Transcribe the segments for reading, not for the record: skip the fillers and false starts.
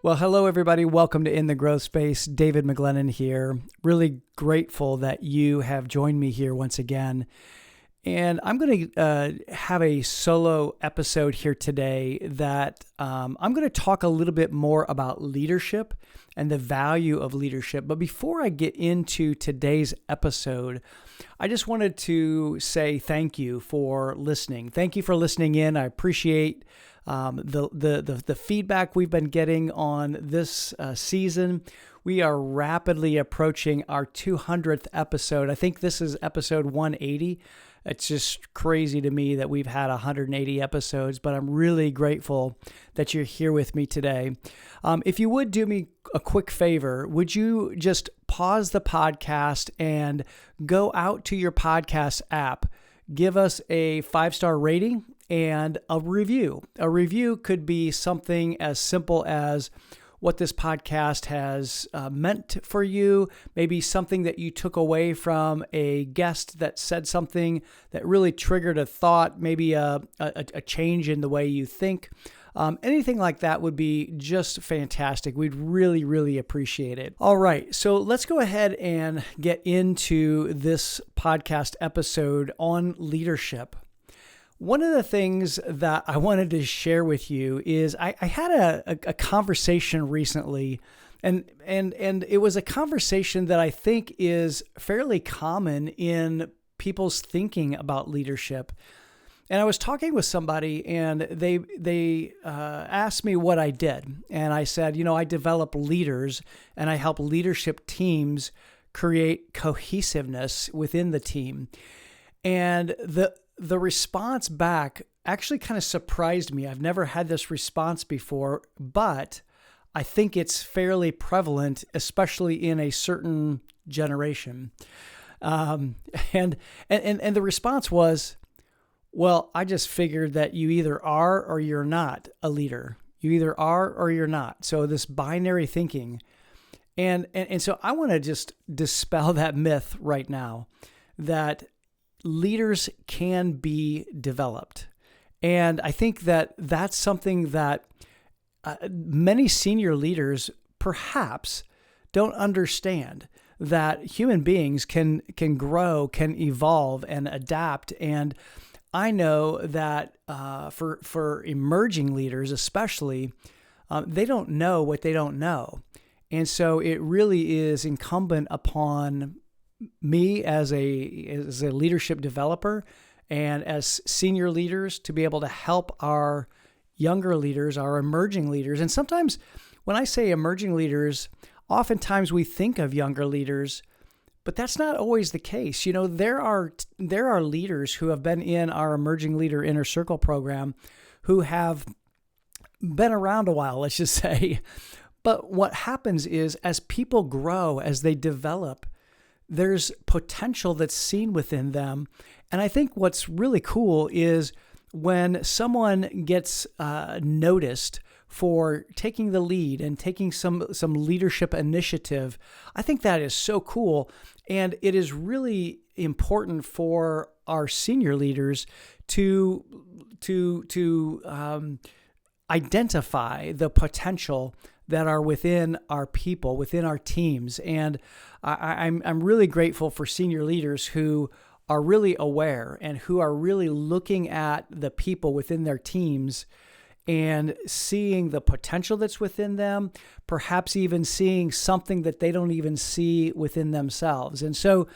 Well, hello, everybody. Welcome to In the Growth Space. David McGlennon here. Really grateful that you have joined me here once again. And I'm going to have a solo episode here today that I'm going to talk a little bit more about leadership and the value of leadership. But before I get into today's episode, I just wanted to say thank you for listening. Thank you for listening in. I appreciate the feedback we've been getting on this season. We are rapidly approaching our 200th episode. I think this is episode 180. It's just crazy to me that we've had 180 episodes, but I'm really grateful that you're here with me today. If you would do me a quick favor, would you just pause the podcast and go out to your podcast app, give us a 5-star rating and a review. A review could be something as simple as what this podcast has meant for you, maybe something that you took away from a guest that said something that really triggered a thought, maybe a change in the way you think. Anything like that would be just fantastic. We'd really, really appreciate it. All right, so let's go ahead and get into this podcast episode on leadership. One of the things that I wanted to share with you is I had a conversation recently, and it was a conversation that I think is fairly common in people's thinking about leadership. And I was talking with somebody, and they asked me what I did, and I said, I develop leaders, and I help leadership teams create cohesiveness within the team, and the response back actually kind of surprised me. I've never had this response before, but I think it's fairly prevalent, especially in a certain generation. And the response was, well, I just figured that you either are or you're not a leader. You either are or you're not. So this binary thinking. And so I want to just dispel that myth right now that leaders can be developed. And I think that that's something that many senior leaders perhaps don't understand, that human beings can grow, can evolve and adapt. And I know that for emerging leaders especially, they don't know what they don't know. And so it really is incumbent upon me as a leadership developer and as senior leaders to be able to help our younger leaders, our emerging leaders. And sometimes when I say emerging leaders, oftentimes we think of younger leaders, but that's not always the case. There are leaders who have been in our Emerging Leader Inner Circle program who have been around a while, let's just say. But what happens is as people grow, as they develop, there's potential that's seen within them. And I think what's really cool is when someone gets noticed for taking the lead and taking some leadership initiative. I think that is so cool. And it is really important for our senior leaders to identify the potential that are within our people, within our teams. And I'm really grateful for senior leaders who are really aware and who are really looking at the people within their teams and seeing the potential that's within them, perhaps even seeing something that they don't even see within themselves. And so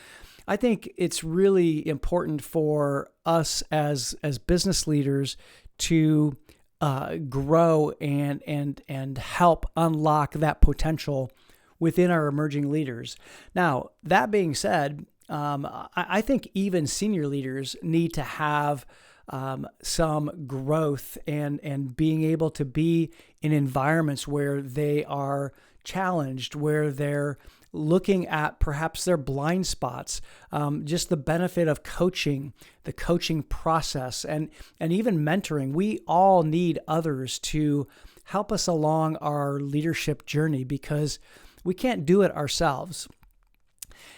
I think it's really important for us as business leaders to grow and help unlock that potential within our emerging leaders. Now, that being said, I think even senior leaders need to have some growth and being able to be in environments where they are challenged, where they're looking at perhaps their blind spots, just the benefit of coaching, the coaching process, and even mentoring. We all need others to help us along our leadership journey because we can't do it ourselves.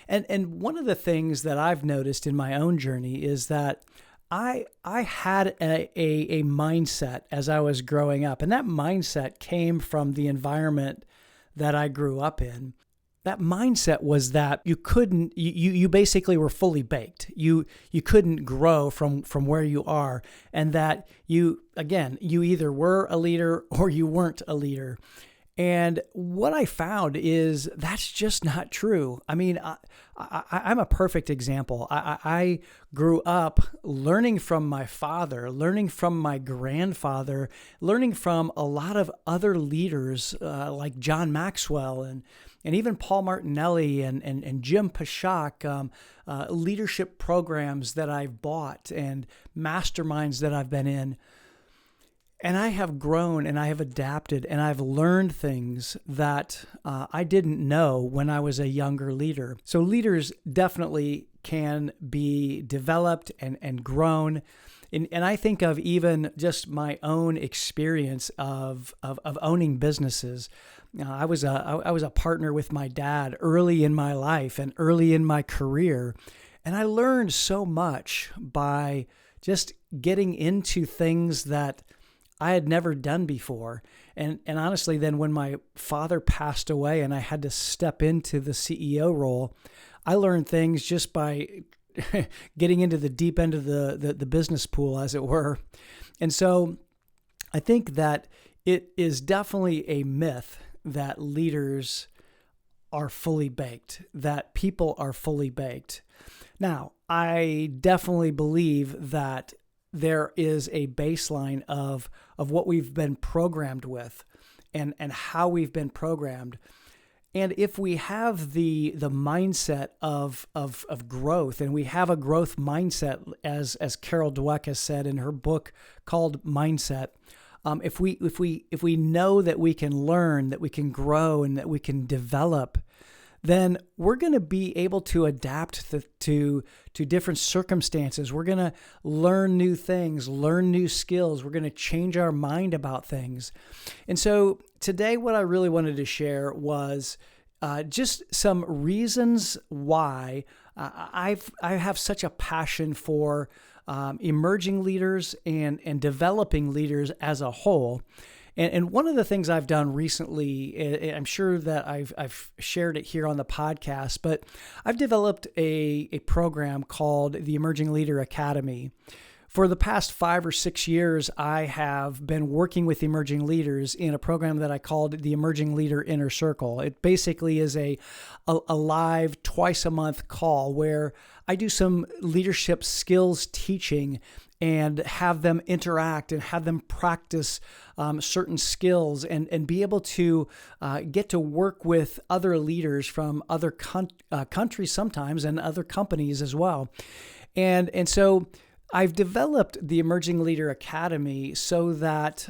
And one of the things that I've noticed in my own journey is that I had a mindset as I was growing up, and that mindset came from the environment that I grew up in. That mindset was that you basically were fully baked. You couldn't grow from where you are, and that you either were a leader or you weren't a leader. And what I found is that's just not true. I mean, I'm a perfect example. I grew up learning from my father, learning from my grandfather, learning from a lot of other leaders like John Maxwell and even Paul Martinelli and Jim Pashak, leadership programs that I've bought and masterminds that I've been in. And I have grown and I have adapted and I've learned things that I didn't know when I was a younger leader. So leaders definitely can be developed and grown. And I think of even just my own experience of owning businesses. I was a partner with my dad early in my life and early in my career. And I learned so much by just getting into things that I had never done before. And honestly, then when my father passed away and I had to step into the CEO role, I learned things just by getting into the deep end of the business pool, as it were. And so I think that it is definitely a myth that leaders are fully baked, that people are fully baked. Now, I definitely believe that there is a baseline of what we've been programmed with and how we've been programmed. And if we have the mindset of growth, and we have a growth mindset, as Carol Dweck has said in her book called Mindset, if we know that we can learn, that we can grow, and that we can develop, then we're going to be able to adapt to different circumstances. We're going to learn new things, learn new skills. We're going to change our mind about things. And so today, what I really wanted to share was just some reasons why I have such a passion for emerging leaders and developing leaders as a whole. And one of the things I've done recently, I'm sure that I've shared it here on the podcast, but I've developed a program called the Emerging Leader Academy. For the past 5 or 6 years, I have been working with emerging leaders in a program that I called the Emerging Leader Inner Circle. It basically is a live twice-a-month call where I do some leadership skills teaching and have them interact and have them practice certain skills and be able to get to work with other leaders from other countries sometimes and other companies as well. And so I've developed the Emerging Leader Academy so that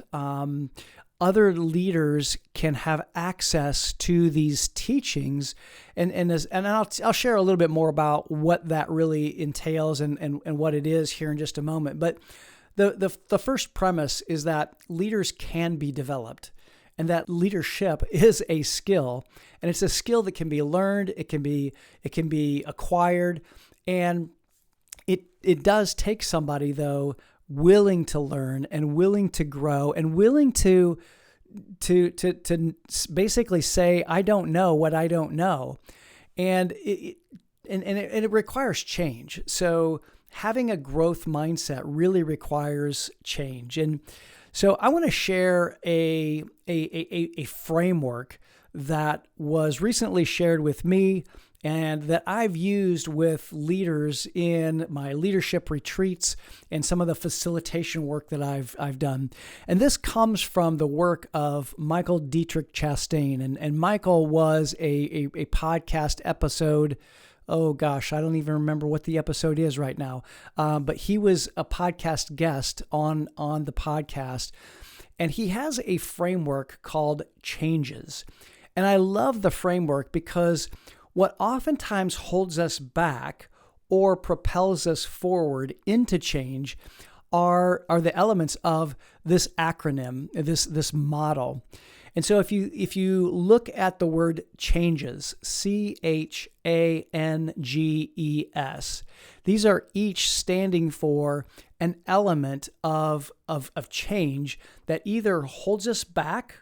other leaders can have access to these teachings, and I'll share a little bit more about what that really entails and what it is here in just a moment. But the first premise is that leaders can be developed, and that leadership is a skill, and it's a skill that can be learned, it can be acquired, and it does take somebody, though, willing to learn and willing to grow and willing to basically say, I don't know what I don't know. And it requires change. So having a growth mindset really requires change. And so I want to share a framework that was recently shared with me and that I've used with leaders in my leadership retreats and some of the facilitation work that I've done. And this comes from the work of Michael Diettrich-Chastain. And Michael was a podcast episode. Oh gosh, I don't even remember what the episode is right now. But he was a podcast guest on the podcast. And he has a framework called Changes. And I love the framework because what oftentimes holds us back or propels us forward into change are the elements of this acronym, this model. And so if you look at the word changes, CHANGES, these are each standing for an element of change that either holds us back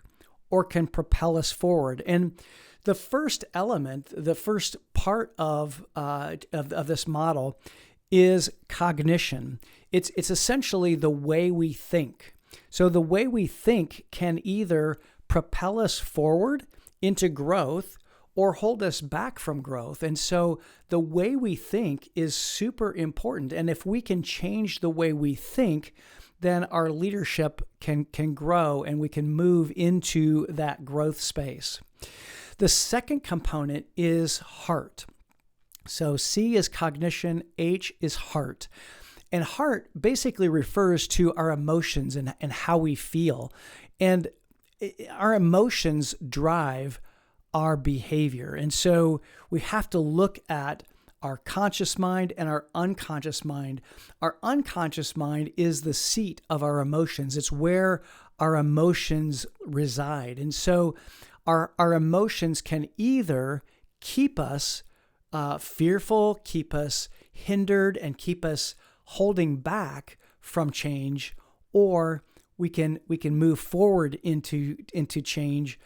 or can propel us forward. And the first element, the first part of this model is cognition. It's essentially the way we think. So the way we think can either propel us forward into growth or hold us back from growth. And so the way we think is super important. And if we can change the way we think, then our leadership can grow and we can move into that growth space. The second component is heart. So C is cognition, H is heart. And heart basically refers to our emotions and how we feel. And our emotions drive our behavior. And so we have to look at our conscious mind and our unconscious mind. Our unconscious mind is the seat of our emotions. It's where our emotions reside. And so our emotions can either keep us fearful, keep us hindered, and keep us holding back from change, or we can move forward into change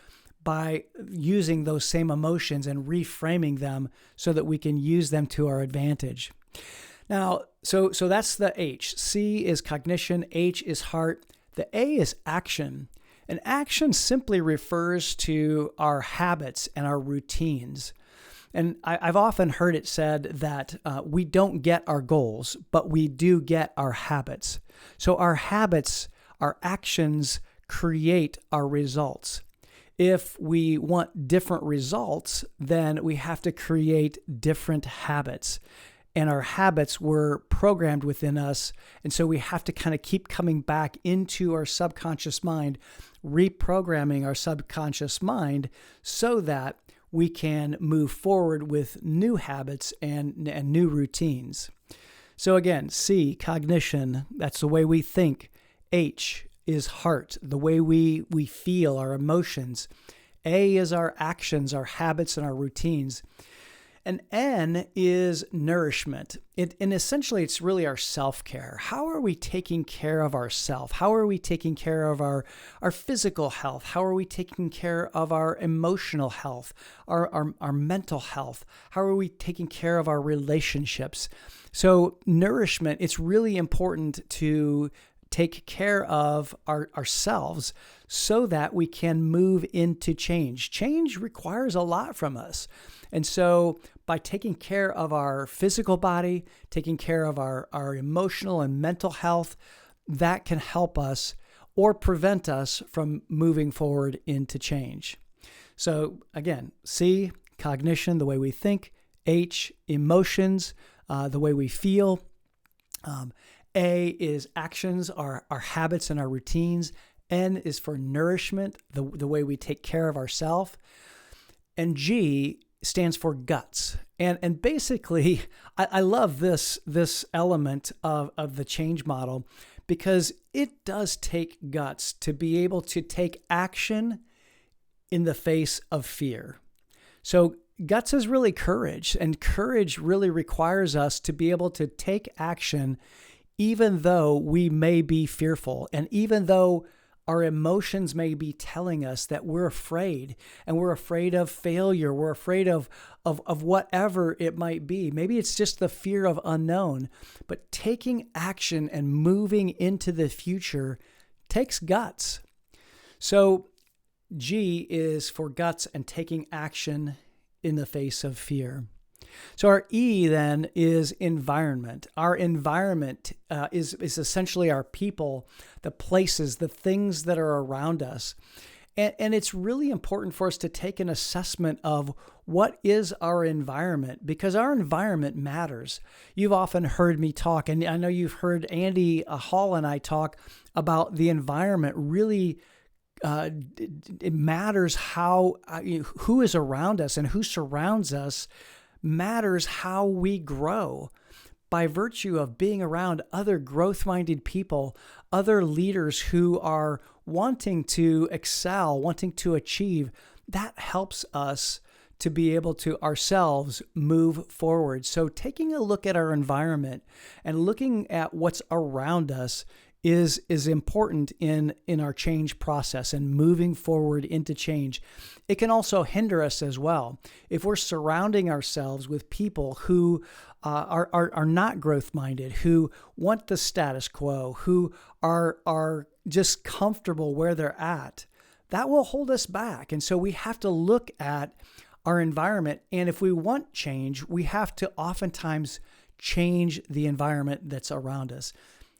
by using those same emotions and reframing them so that we can use them to our advantage. Now, so that's the H. C is cognition, H is heart. The A is action. And action simply refers to our habits and our routines. And I've often heard it said that we don't get our goals, but we do get our habits. So our habits, our actions create our results. If we want different results, then we have to create different habits. And our habits were programmed within us. And so we have to kind of keep coming back into our subconscious mind, reprogramming our subconscious mind so that we can move forward with new habits and new routines. So again, C, cognition, that's the way we think. H is heart, the way we feel, our emotions. A is our actions, our habits, and our routines. And N is nourishment. And essentially, it's really our self-care. How are we taking care of ourselves? How are we taking care of our physical health? How are we taking care of our emotional health, our mental health? How are we taking care of our relationships? So nourishment, it's really important to take care of ourselves so that we can move into change. Change requires a lot from us. And so by taking care of our physical body, taking care of our emotional and mental health, that can help us or prevent us from moving forward into change. So again, C, cognition, the way we think. H, emotions, the way we feel. A is actions, our habits and our routines. N is for nourishment, the way we take care of ourselves. And G stands for guts. And basically, I love this element of the change model because it does take guts to be able to take action in the face of fear. So guts is really courage, and courage really requires us to be able to take action even though we may be fearful, and even though our emotions may be telling us that we're afraid, and we're afraid of failure, we're afraid of whatever it might be. Maybe it's just the fear of unknown, but taking action and moving into the future takes guts. So G is for guts and taking action in the face of fear. So our E then is environment. Our environment is essentially our people, the places, the things that are around us. And it's really important for us to take an assessment of what is our environment, because our environment matters. You've often heard me talk, and I know you've heard Andy Hall and I talk about the environment really. It matters how who is around us and who surrounds us matters how we grow. by virtue of being around other growth-minded people, other leaders who are wanting to excel, wanting to achieve, that helps us to be able to ourselves move forward. So taking a look at our environment and looking at what's around us is important in our change process and moving forward into change. It can also hinder us as well. If we're surrounding ourselves with people who are not growth-minded, who want the status quo, who are just comfortable where they're at, that will hold us back. And so we have to look at our environment. And if we want change, we have to oftentimes change the environment that's around us.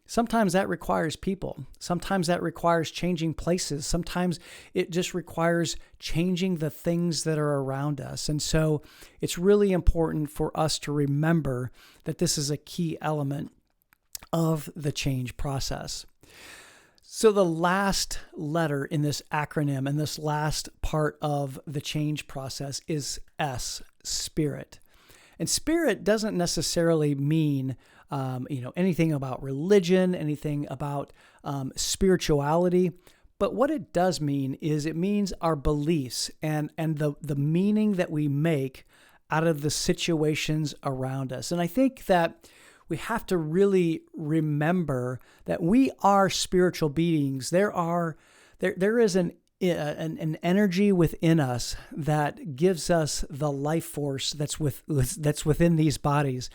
Sometimes that requires people. Sometimes that requires changing places. Sometimes it just requires changing the things that are around us. And so it's really important for us to remember that this is a key element of the change process. So the last letter in this acronym and this last part of the change process is S, spirit. And spirit doesn't necessarily mean anything about religion, anything about spirituality. But what it does mean is it means our beliefs and the meaning that we make out of the situations around us. And I think that we have to really remember that we are spiritual beings. There is an energy within us that gives us the life force that's within these bodies.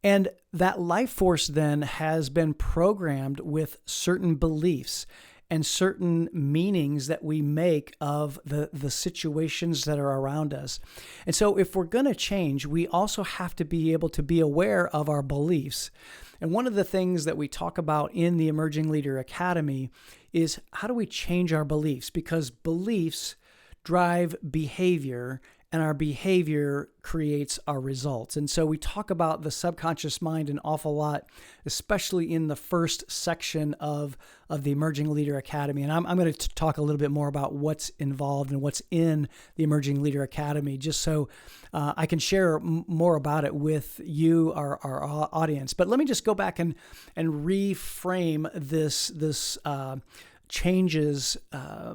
And that life force then has been programmed with certain beliefs and certain meanings that we make of the situations that are around us. And so if we're going to change, we also have to be able to be aware of our beliefs. And one of the things that we talk about in the Emerging Leader Academy is how do we change our beliefs? Because beliefs drive behavior, and our behavior creates our results. And so we talk about the subconscious mind an awful lot, especially in the first section of the Emerging Leader Academy. And I'm going to talk a little bit more about what's involved and what's in the Emerging Leader Academy, just so I can share more about it with you, our audience. But let me just go back and reframe this changes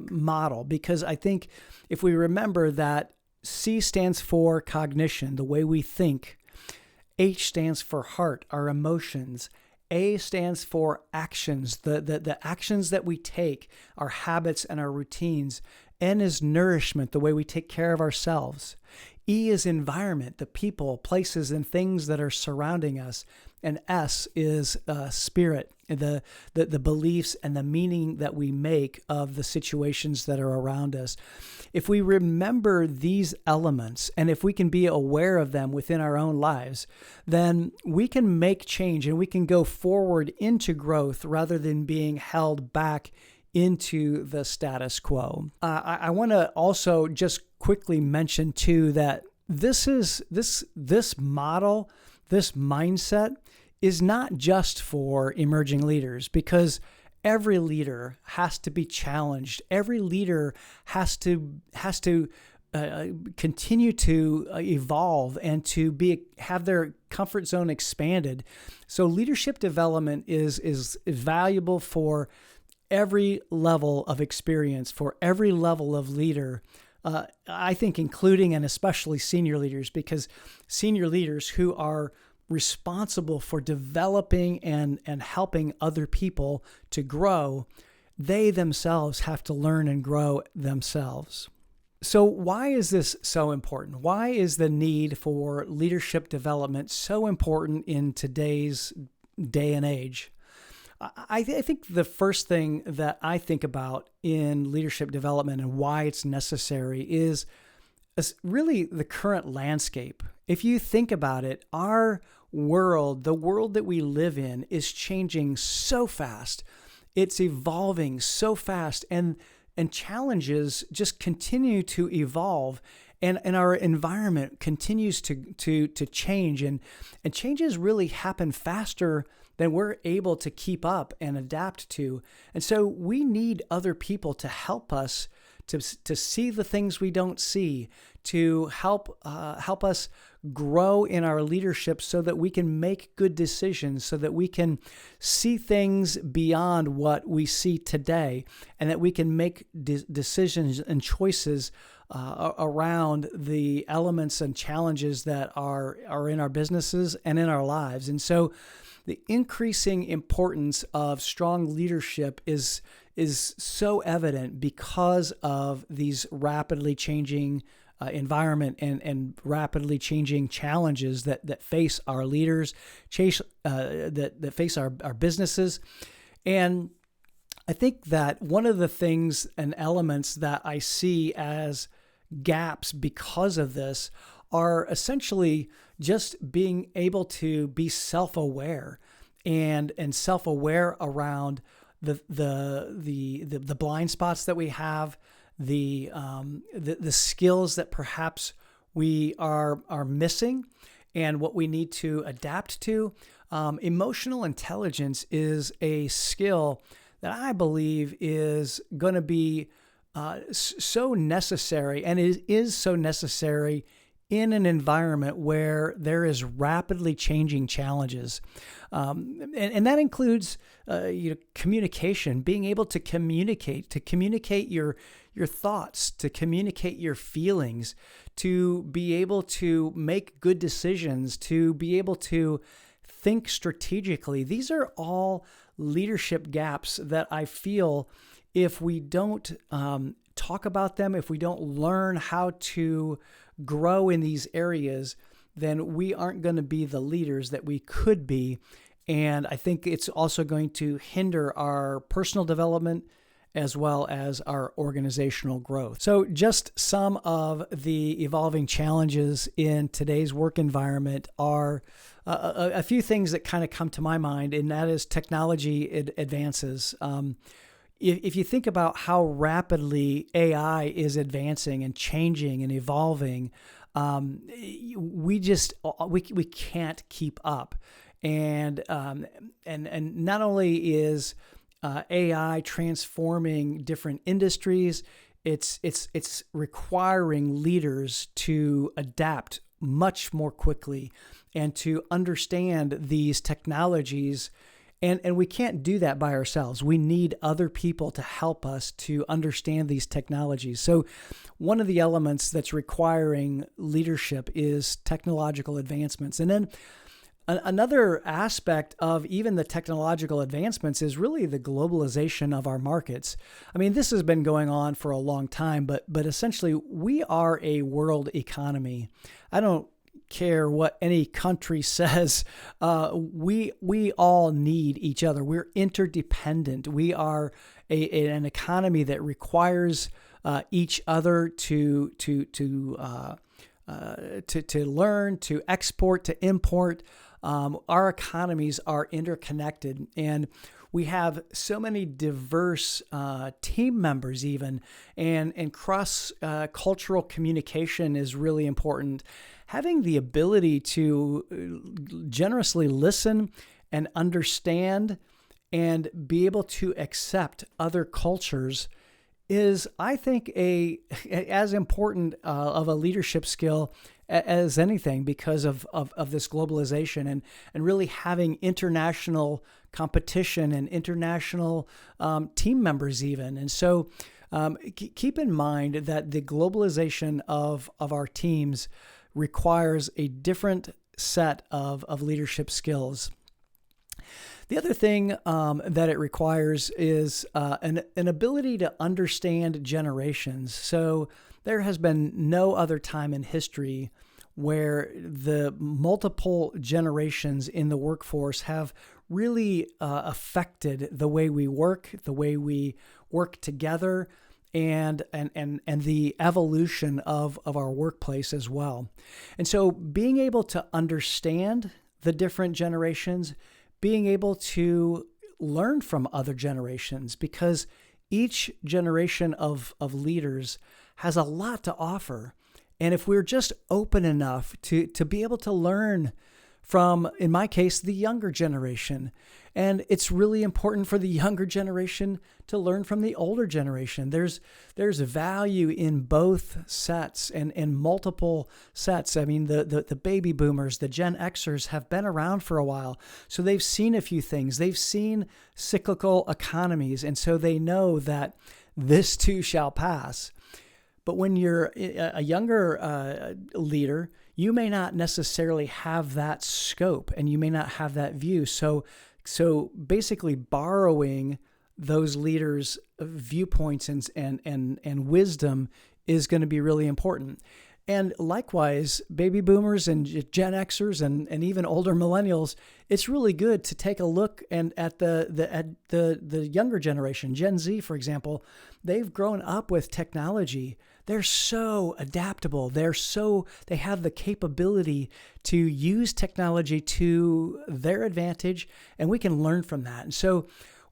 model, because I think if we remember that C stands for cognition, the way we think. H stands for heart, our emotions. A stands for actions, the actions that we take, our habits and our routines. N is nourishment, the way we take care of ourselves. E is environment, the people, places, and things that are surrounding us. And S is spirit, the beliefs and the meaning that we make of the situations that are around us. If we remember these elements, and if we can be aware of them within our own lives, then we can make change and we can go forward into growth rather than being held back into the status quo. I want to also just quickly mention too that this model, this mindset is not just for emerging leaders, because every leader has to be challenged. Every leader has to continue to evolve and to have their comfort zone expanded. So leadership development is valuable for every level of experience, for every level of leader. I think including and especially senior leaders, because senior leaders who are responsible for developing and helping other people to grow, they themselves have to learn and grow themselves. So why is this so important? Why is the need for leadership development so important in today's day and age? I think the first thing that I think about in leadership development and why it's necessary is really the current landscape. If you think about it, our world, the world that we live in, is changing so fast. It's evolving so fast, and challenges just continue to evolve, and our environment continues to change, and changes really happen faster than we're able to keep up and adapt to. And so we need other people to help us to see the things we don't see, to help us grow in our leadership so that we can make good decisions, so that we can see things beyond what we see today, and that we can make decisions and choices around the elements and challenges that are in our businesses and in our lives. And so the increasing importance of strong leadership is so evident because of these rapidly changing environment and rapidly changing challenges that face our leaders, that face our businesses. And I think that one of the things and elements that I see as gaps because of this are essentially just being able to be self-aware and self-aware around the blind spots that we have, the skills that perhaps we are missing, and what we need to adapt to. Emotional intelligence is a skill that I believe is going to be so necessary, and it is so necessary in an environment where there is rapidly changing challenges. And that includes communication, being able to communicate your thoughts, to communicate your feelings, to be able to make good decisions, to be able to think strategically. These are all leadership gaps that I feel if we don't talk about them, if we don't learn how to grow in these areas, then we aren't going to be the leaders that we could be. And I think it's also going to hinder our personal development as well as our organizational growth. So just some of the evolving challenges in today's work environment are a few things that kind of come to my mind, and that is technology advances. If you think about how rapidly AI is advancing and changing and evolving, we can't keep up. And not only is AI transforming different industries, it's requiring leaders to adapt much more quickly and to understand these technologies. And we can't do that by ourselves. We need other people to help us to understand these technologies. So one of the elements that's requiring leadership is technological advancements. And then another aspect of even the technological advancements is really the globalization of our markets. I mean, this has been going on for a long time, but essentially we are a world economy. I don't care what any country says. We all need each other. We're interdependent. We are an economy that requires each other to learn, to export, to import. Our economies are interconnected, and we have so many diverse team members even, and cross cultural communication is really important. Having the ability to generously listen and understand and be able to accept other cultures is, I think, as important of a leadership skill as anything, because of this globalization and really having international competition and international team members even. And so keep in mind that the globalization of our teams requires a different set of leadership skills. The other thing that it requires is an ability to understand generations. So there has been no other time in history where the multiple generations in the workforce have really affected the way we work together, and the evolution of our workplace as well. And so being able to understand the different generations, being able to learn from other generations, because each generation of leaders has a lot to offer. And if we're just open enough to be able to learn from, in my case, the younger generation, And it's really important for the younger generation to learn from the older generation. There's value in both sets and multiple sets. I mean, the baby boomers, the Gen Xers have been around for a while. So they've seen a few things. They've seen cyclical economies. And so they know that this too shall pass. But when you're a younger leader, you may not necessarily have that scope and you may not have that view. So basically borrowing those leaders' viewpoints and wisdom is going to be really important. And likewise, baby boomers and Gen Xers and even older millennials, it's really good to take a look at the younger generation, Gen Z, for example. They've grown up with technology. They're so adaptable. They have the capability to use technology to their advantage, and we can learn from that. And so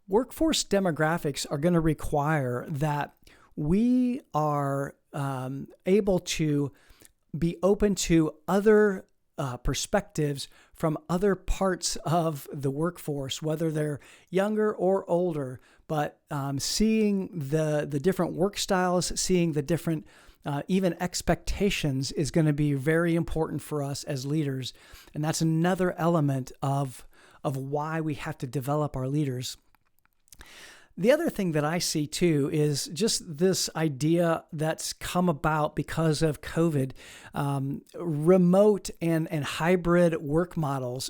workforce demographics are going to require that we are able to be open to other perspectives from other parts of the workforce, whether they're younger or older, but seeing the different work styles, seeing the different even expectations is going to be very important for us as leaders. And that's another element of why we have to develop our leaders. The other thing that I see too is just this idea that's come about because of COVID. Remote and hybrid work models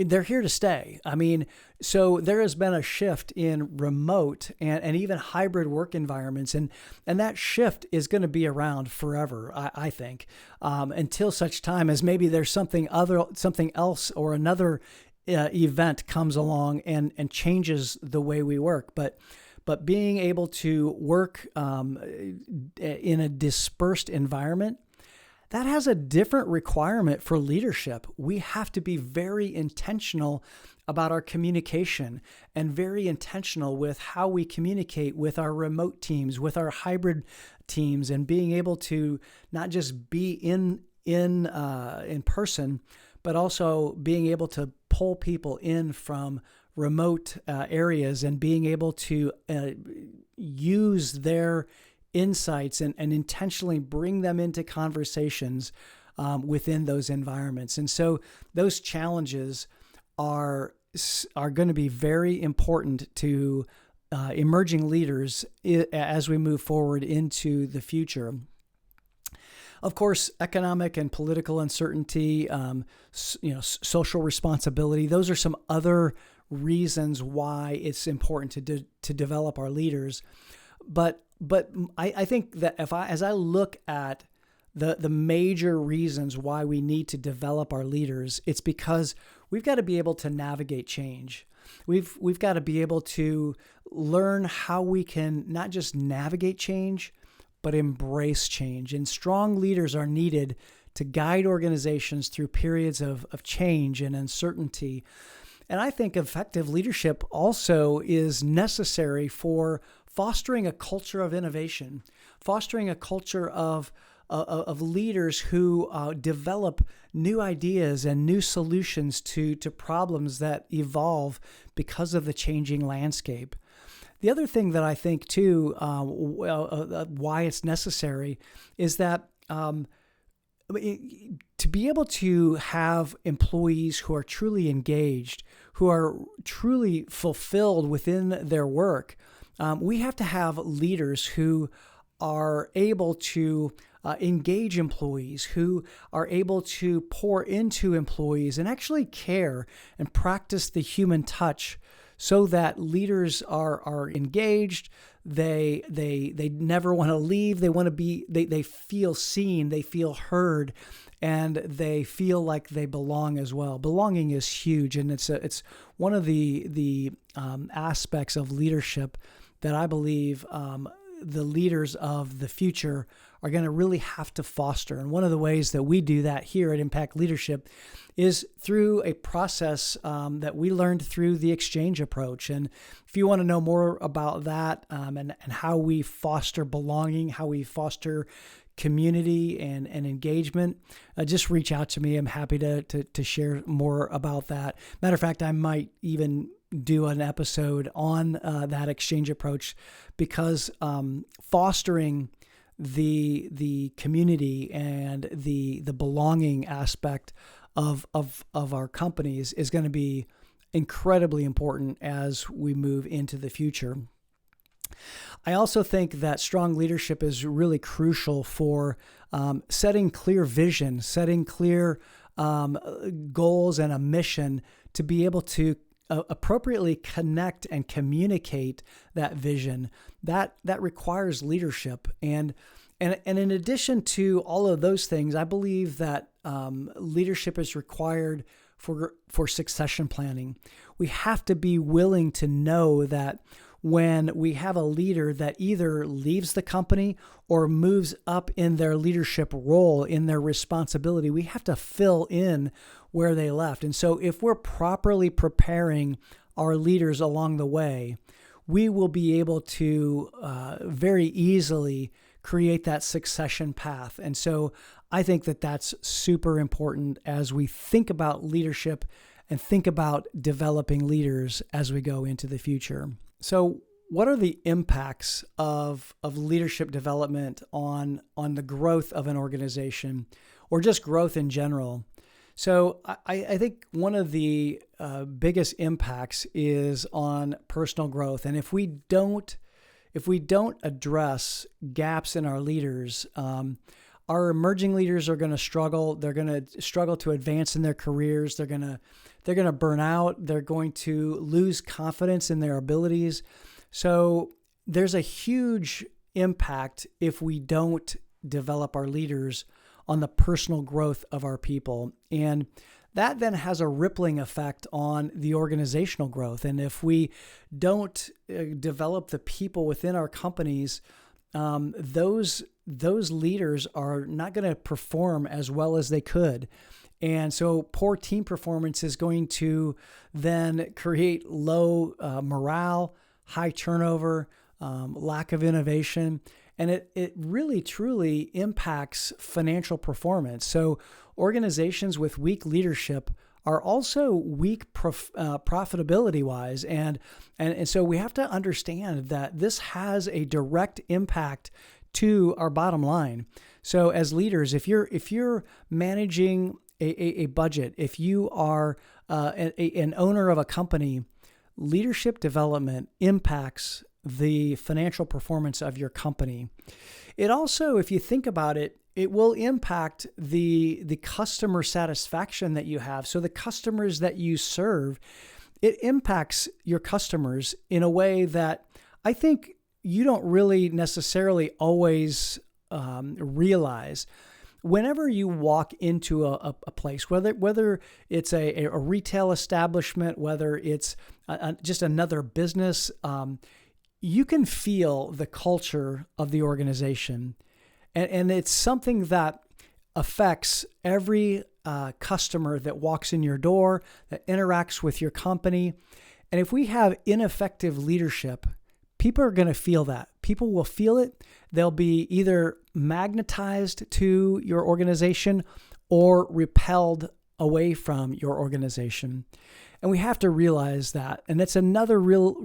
they're here to stay. I mean, so there has been a shift in remote and even hybrid work environments, and that shift is going to be around forever, I think, until such time as maybe there's something else or another event comes along and changes the way we work. But being able to work in a dispersed environment, that has a different requirement for leadership. We have to be very intentional about our communication and very intentional with how we communicate with our remote teams, with our hybrid teams, and being able to not just be in person, but also being able to pull people in from remote areas and being able to use their insights and intentionally bring them into conversations within those environments. And so those challenges are going to be very important to emerging leaders as we move forward into the future. Of course, economic and political uncertainty, social responsibility, those are some other reasons why it's important to develop our leaders. But I think that as I look at the major reasons why we need to develop our leaders, it's because we've got to be able to navigate change. We've got to be able to learn how we can not just navigate change, but embrace change. And strong leaders are needed to guide organizations through periods of change and uncertainty. And I think effective leadership also is necessary for fostering a culture of innovation, fostering a culture of leaders who develop new ideas and new solutions to problems that evolve because of the changing landscape. The other thing that I think too, why it's necessary is that to be able to have employees who are truly engaged, who are truly fulfilled within their work, we have to have leaders who are able to engage employees, who are able to pour into employees and actually care and practice the human touch, so that leaders are engaged. They never want to leave. They want to be. They feel seen. They feel heard, and they feel like they belong as well. Belonging is huge, and it's one of the aspects of leadership that I believe the leaders of the future are going to really have to foster. And one of the ways that we do that here at Impact Leadership is through a process that we learned through the exchange approach. And if you want to know more about that and how we foster belonging, how we foster community and engagement, just reach out to me. I'm happy to share more about that. Matter of fact, I might even do an episode on that exchange approach, because fostering the community and the belonging aspect of our companies is going to be incredibly important as we move into the future. I also think that strong leadership is really crucial for setting clear vision, setting clear goals and a mission to be able to appropriately connect and communicate that vision. That requires leadership. And in addition to all of those things, I believe that leadership is required for succession planning. We have to be willing to know that when we have a leader that either leaves the company or moves up in their leadership role, in their responsibility, we have to fill in where they left. And so if we're properly preparing our leaders along the way, we will be able to very easily create that succession path. And so I think that that's super important as we think about leadership and think about developing leaders as we go into the future. So what are the impacts of leadership development on the growth of an organization, or just growth in general? So I think one of the biggest impacts is on personal growth. And if we don't address gaps in our leaders, our emerging leaders are going to struggle. They're going to struggle to advance in their careers. They're going to burn out. They're going to lose confidence in their abilities. So there's a huge impact if we don't develop our leaders on the personal growth of our people. And that then has a rippling effect on the organizational growth. And if we don't develop the people within our companies, those leaders are not going to perform as well as they could. And so poor team performance is going to then create low morale, high turnover, lack of innovation, and it really truly impacts financial performance. So organizations with weak leadership are also weak profitability-wise, and so we have to understand that this has a direct impact to our bottom line. So as leaders, if you're managing a budget, if you are an owner of a company, leadership development impacts the financial performance of your company. It also, if you think about it, it will impact the customer satisfaction that you have. So the customers that you serve, it impacts your customers in a way that I think you don't really necessarily always realize. Whenever you walk into a place, whether it's a retail establishment, whether it's just another business, you can feel the culture of the organization. And it's something that affects every customer that walks in your door, that interacts with your company. And if we have ineffective leadership, people are going to feel that. People will feel it. They'll be either magnetized to your organization or repelled away from your organization. And we have to realize that. And that's another real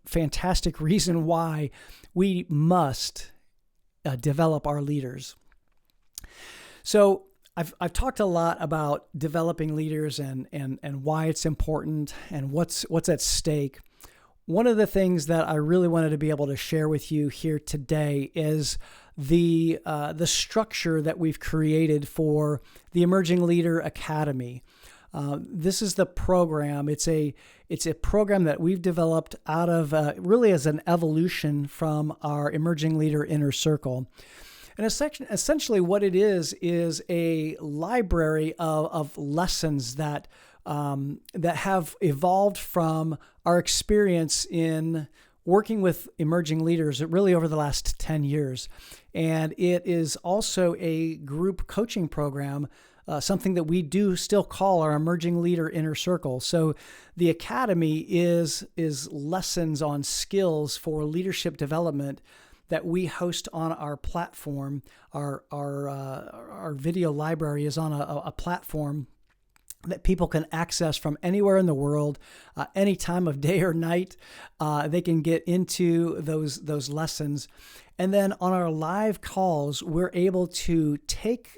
fantastic reason why we must develop our leaders. So I've talked a lot about developing leaders and why it's important and what's at stake. One of the things that I really wanted to be able to share with you here today is the structure that we've created for the Emerging Leader Academy. This is the program. It's a program that we've developed out of really as an evolution from our Emerging Leader Inner Circle. And essentially what it is a library of lessons that have evolved from our experience in working with emerging leaders really over the last 10 years. And it is also a group coaching program, something that we do still call our Emerging Leader Inner Circle. So the Academy is lessons on skills for leadership development that we host on our platform. Our video library is on a platform that people can access from anywhere in the world, any time of day or night. They can get into those lessons. And then on our live calls, we're able to take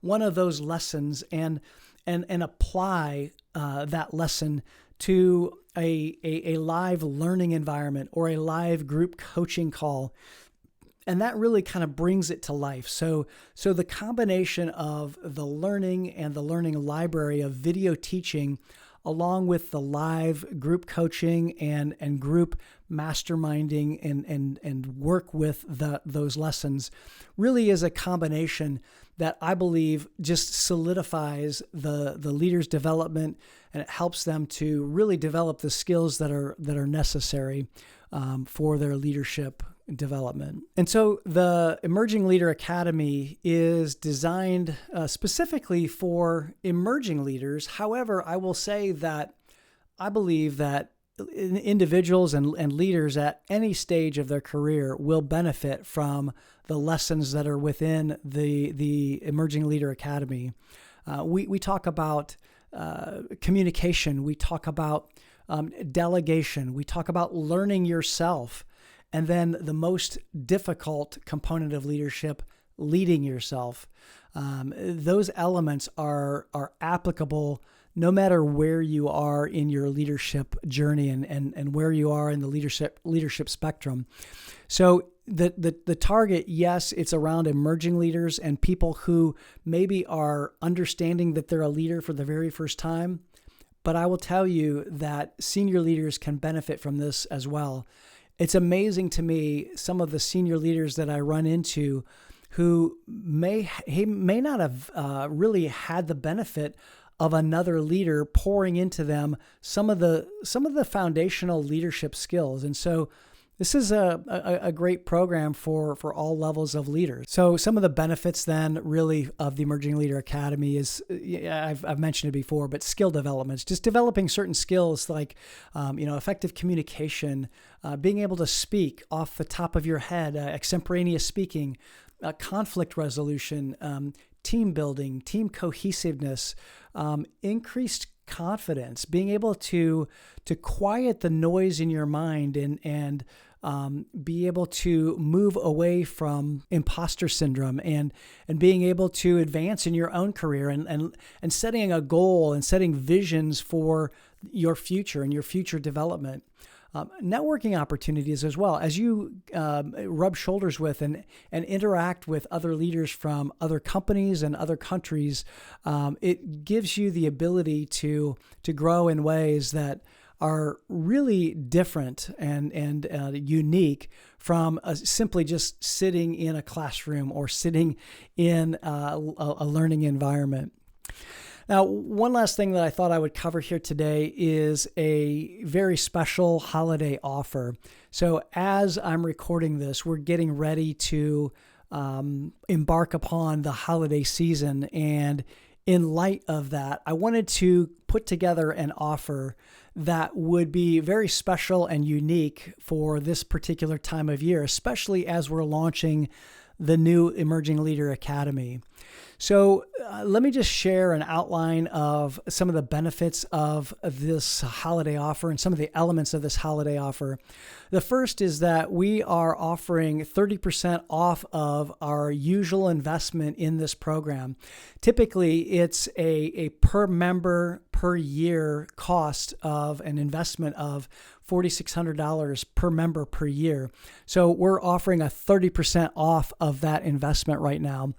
one of those lessons and apply that lesson to a live learning environment or a live group coaching call. And that really kind of brings it to life. So the combination of the learning and the learning library of video teaching, along with the live group coaching and group masterminding and work with those lessons, really is a combination that I believe just solidifies the leader's development, and it helps them to really develop the skills that are necessary for their leadership development. And so the Emerging Leader Academy is designed specifically for emerging leaders. However, I will say that I believe that individuals and leaders at any stage of their career will benefit from the lessons that are within the Emerging Leader Academy. We talk about communication. We talk about delegation. We talk about learning yourself. And then the most difficult component of leadership, leading yourself. Those elements are applicable no matter where you are in your leadership journey and where you are in the leadership spectrum. So the target, yes, it's around emerging leaders and people who maybe are understanding that they're a leader for the very first time. But I will tell you that senior leaders can benefit from this as well. It's amazing to me, some of the senior leaders that I run into who may not have really had the benefit of another leader pouring into them some of the foundational leadership skills. And so this is a great program for all levels of leaders. So some of the benefits then really of the Emerging Leader Academy is, I've mentioned it before, but skill developments, just developing certain skills like, effective communication, being able to speak off the top of your head, extemporaneous speaking, conflict resolution, team building, team cohesiveness, increased confidence, being able to quiet the noise in your mind and be able to move away from imposter syndrome and being able to advance in your own career and setting a goal and setting visions for your future and your future development. Networking opportunities as well. As you rub shoulders with and interact with other leaders from other companies and other countries, it gives you the ability to grow in ways that are really different and unique from simply just sitting in a classroom or sitting in a learning environment. Now, one last thing that I thought I would cover here today is a very special holiday offer. So as I'm recording this, we're getting ready to embark upon the holiday season. And in light of that, I wanted to put together an offer that would be very special and unique for this particular time of year, especially as we're launching the new Emerging Leader Academy. So let me just share an outline of some of the benefits of this holiday offer and some of the elements of this holiday offer. The first is that we are offering 30% off of our usual investment in this program. Typically, it's a per member per year cost of an investment of $4,600 per member per year. So we're offering a 30% off of that investment right now.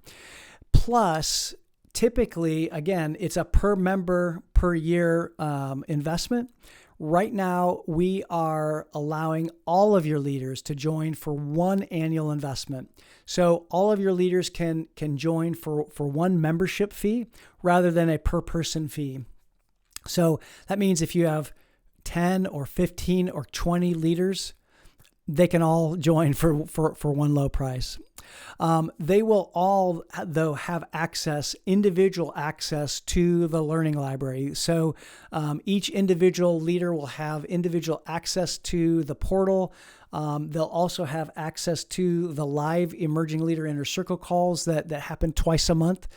Plus, typically, again, it's a per member per year investment. Right now, we are allowing all of your leaders to join for one annual investment. So all of your leaders can join for one membership fee rather than a per person fee. So that means if you have 10 or 15 or 20 leaders, they can all join for one low price. They will all, though, have individual access to the learning library. So each individual leader will have individual access to the portal. They'll also have access to the live Emerging Leader Inner Circle calls that happen twice a month.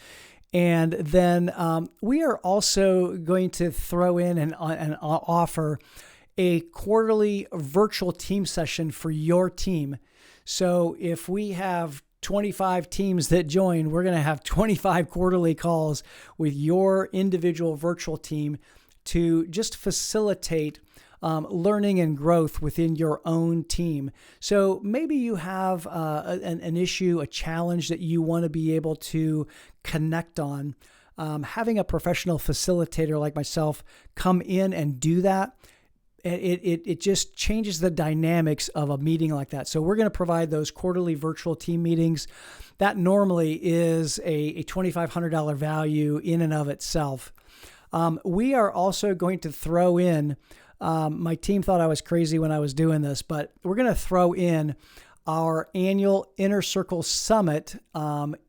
And then we are also going to throw in and offer a quarterly virtual team session for your team. So if we have 25 teams that join, we're going to have 25 quarterly calls with your individual virtual team to just facilitate learning and growth within your own team. So maybe you have an issue, a challenge that you want to be able to connect on. Having a professional facilitator like myself come in and do that, it just changes the dynamics of a meeting like that. So we're going to provide those quarterly virtual team meetings. That normally is a $2,500 value in and of itself. We are also going to throw in, my team thought I was crazy when I was doing this, but we're going to throw in our annual Inner Circle Summit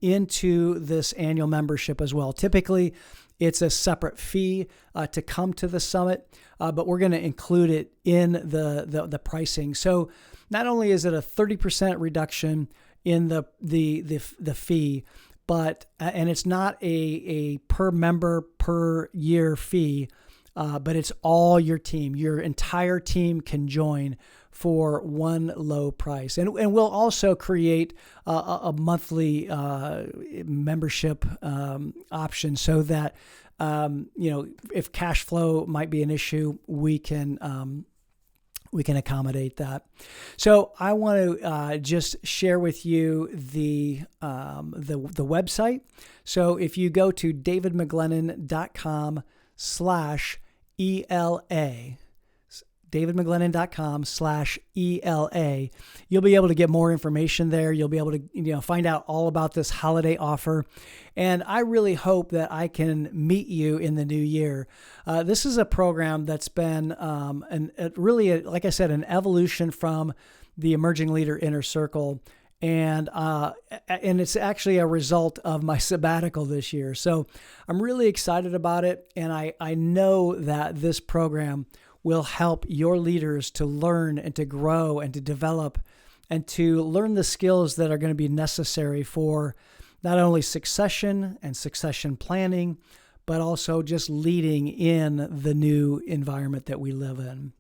into this annual membership as well. Typically, it's a separate fee to come to the summit, but we're going to include it in the pricing. So not only is it a 30% reduction in the fee, but and it's not a per member per year fee, but it's all your team. Your entire team can join for one low price. And we'll also create a monthly membership option so that, if cash flow might be an issue, we can accommodate that. So I want to just share with you the website. So if you go to davidmcglennon.com/ELA, davidmcglennon.com/ELA. You'll be able to get more information there. You'll be able to, find out all about this holiday offer. And I really hope that I can meet you in the new year. This is a program that's been like I said, an evolution from the Emerging Leader Inner Circle. And it's actually a result of my sabbatical this year. So I'm really excited about it. And I know that this program will help your leaders to learn and to grow and to develop and to learn the skills that are going to be necessary for not only succession and succession planning, but also just leading in the new environment that we live in.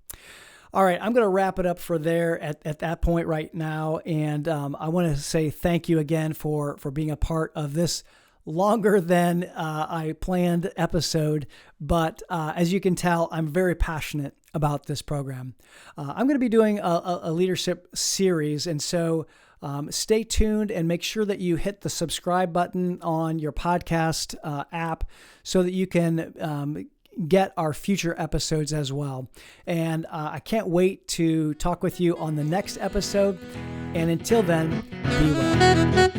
All right, I'm going to wrap it up for there at that point right now. And I want to say thank you again for being a part of this longer than I planned episode, but as you can tell, I'm very passionate about this program. I'm going to be doing a leadership series, and so stay tuned and make sure that you hit the subscribe button on your podcast app so that you can get our future episodes as well. And I can't wait to talk with you on the next episode. And until then, be well.